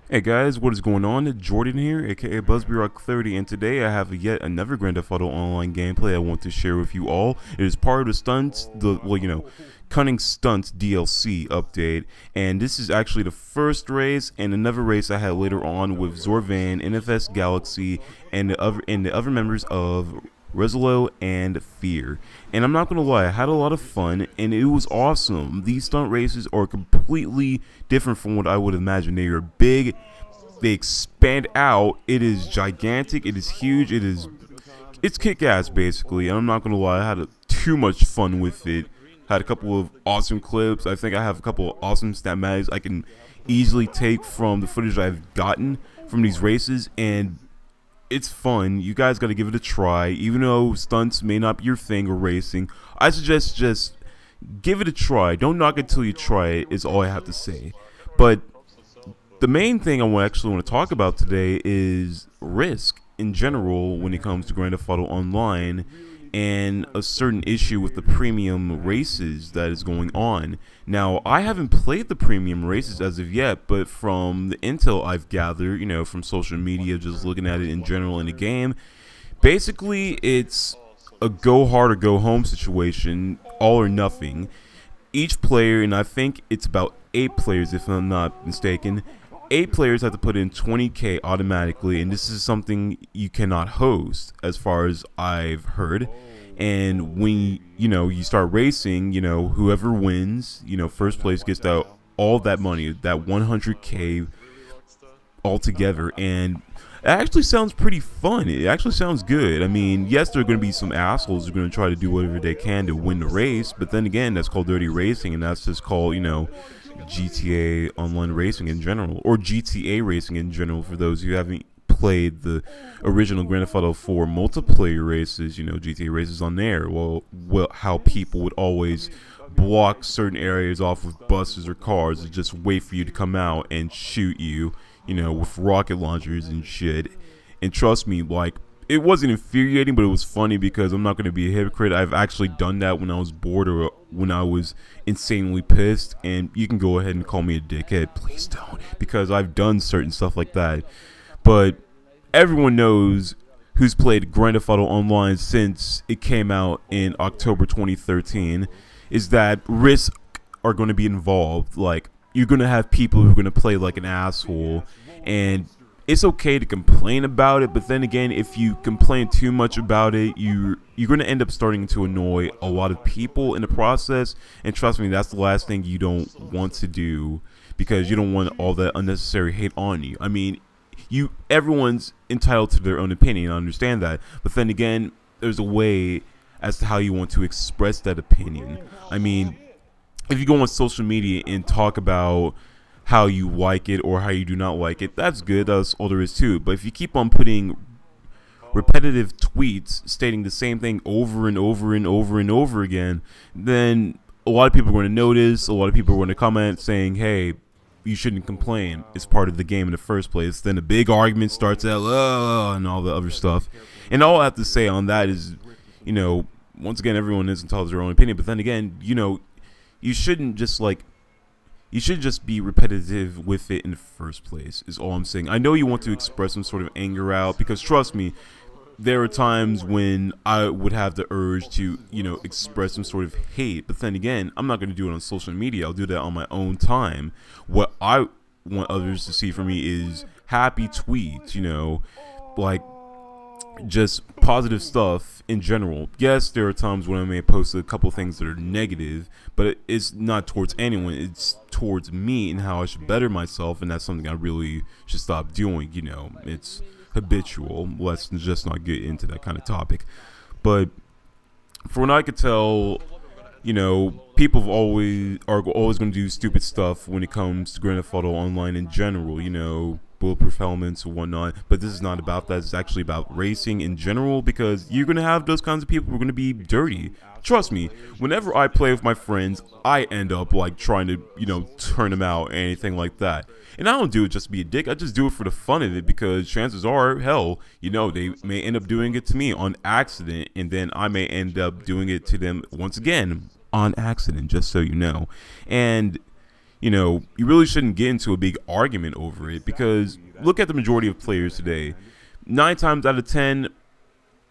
Hey guys, what is going on? Jordan here, aka BuzzBeRock30, and today I have yet another Grand Theft Auto Online gameplay I want to share with you all. It is part of the Stunts, Cunning Stunts DLC update, and this is actually the first race and another race I had later on with Zorvan, NFS Galaxy, and the other members of Resolo and Fear. And I'm not gonna lie, I had a lot of fun and it was awesome. These stunt races are completely different from what I would imagine. They are big, they expand out, it is gigantic, it is huge, it's kick-ass basically. And I'm not gonna lie, I had too much fun with it. Had a couple of awesome clips. I think I have a couple of awesome cinematics I can easily take from the footage I've gotten from these races, and it's fun. You guys got to give it a try. Even though stunts may not be your thing or racing, I suggest just give it a try. Don't knock it till you try it, is all I have to say. But the main thing I actually want to talk about today is risk in general when it comes to Grand Theft Auto Online, and a certain issue with the premium races that is going on. Now, I haven't played the premium races as of yet, but from the intel I've gathered, from social media, just looking at it in general in the game, basically it's a go hard or go home situation, all or nothing. Each player, and I think it's about 8 players if I'm not mistaken, 8 players have to put in 20k automatically, and this is something you cannot host as far as I've heard. And when you start racing, whoever wins, first place gets all that money, that 100k altogether. And it actually sounds pretty fun. It actually sounds good. I mean, yes, there are going to be some assholes who are going to try to do whatever they can to win the race, but then again, that's called dirty racing, and that's just called, GTA Online racing in general, or GTA racing in general for those who haven't played the original Grand Theft Auto 4 multiplayer races, GTA races on there. Well, how people would always block certain areas off with buses or cars and just wait for you to come out and shoot you, with rocket launchers and shit. And trust me, like, it wasn't infuriating, but it was funny because I'm not going to be a hypocrite. I've actually done that when I was bored or when I was insanely pissed. And you can go ahead and call me a dickhead. Please don't, because I've done certain stuff like that. But everyone knows who's played Grand Theft Auto Online since it came out in October 2013 is that risks are going to be involved. Like, you're going to have people who are going to play like an asshole, and it's okay to complain about it, but then again, if you complain too much about it, you're going to end up starting to annoy a lot of people in the process. And trust me, that's the last thing you don't want to do, because you don't want all that unnecessary hate on you. I mean, everyone's entitled to their own opinion, I understand that, but then again, there's a way as to how you want to express that opinion. I mean, if you go on social media and talk about how you like it or how you do not like it, that's good. That's all there is to it. But if you keep on putting repetitive tweets stating the same thing over and over and over and over again, then a lot of people are going to notice. A lot of people are going to comment saying, hey, you shouldn't complain. It's part of the game in the first place. Then a big argument starts out, and all the other stuff. And all I have to say on that is, once again, everyone is entitled to their own opinion. But then again, you shouldn't just you should just be repetitive with it in the first place, is all I'm saying. I know you want to express some sort of anger out, because trust me, there are times when I would have the urge to, express some sort of hate. But then again, I'm not going to do it on social media. I'll do that on my own time. What I want others to see from me is happy tweets, like just positive stuff in general. Yes, there are times when I may post a couple things that are negative, but it's not towards anyone. It's towards me and how I should better myself, and that's something I really should stop doing. It's habitual. Let's just not get into that kind of topic. But from what I could tell, people are always going to do stupid stuff when it comes to Grand Theft Auto Online in general. Bulletproof helmets and whatnot, but this is not about that. It's actually about racing in general, because you're gonna have those kinds of people who are gonna be dirty. Trust me, whenever I play with my friends, I end up like trying to, turn them out, anything like that. And I don't do it just to be a dick. I just do it for the fun of it, because chances are, hell, they may end up doing it to me on accident, and then I may end up doing it to them once again on accident, just so you know. And you really shouldn't get into a big argument over it, because look at the majority of players today. 9 times out of 10,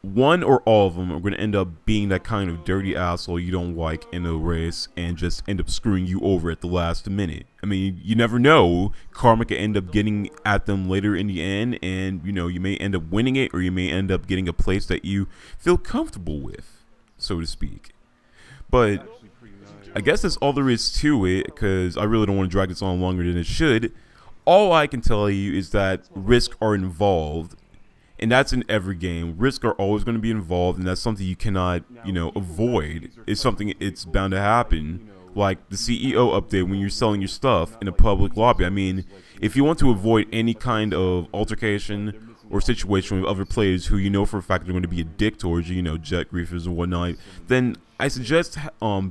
one or all of them are going to end up being that kind of dirty asshole you don't like in a race and just end up screwing you over at the last minute. I mean, you never know. Karma could end up getting at them later in the end, and, you may end up winning it, or you may end up getting a place that you feel comfortable with, so to speak. But I guess that's all there is to it, because I really don't want to drag this on longer than it should. All I can tell you is that risks are involved. And that's in every game. Risks are always going to be involved, and that's something you cannot, avoid. It's something, it's bound to happen. Like the CEO update when you're selling your stuff in a public lobby. I mean, if you want to avoid any kind of altercation or situation with other players who you know for a fact are going to be a dick towards you, jet griefers and whatnot, then I suggest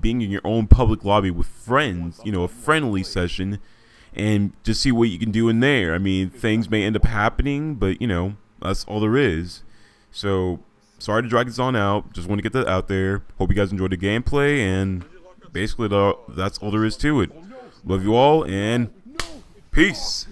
being in your own public lobby with friends, a friendly session, and just see what you can do in there. I mean, things may end up happening, but, that's all there is. So, sorry to drag this on out. Just want to get that out there. Hope you guys enjoyed the gameplay, and basically that's all there is to it. Love you all, and peace.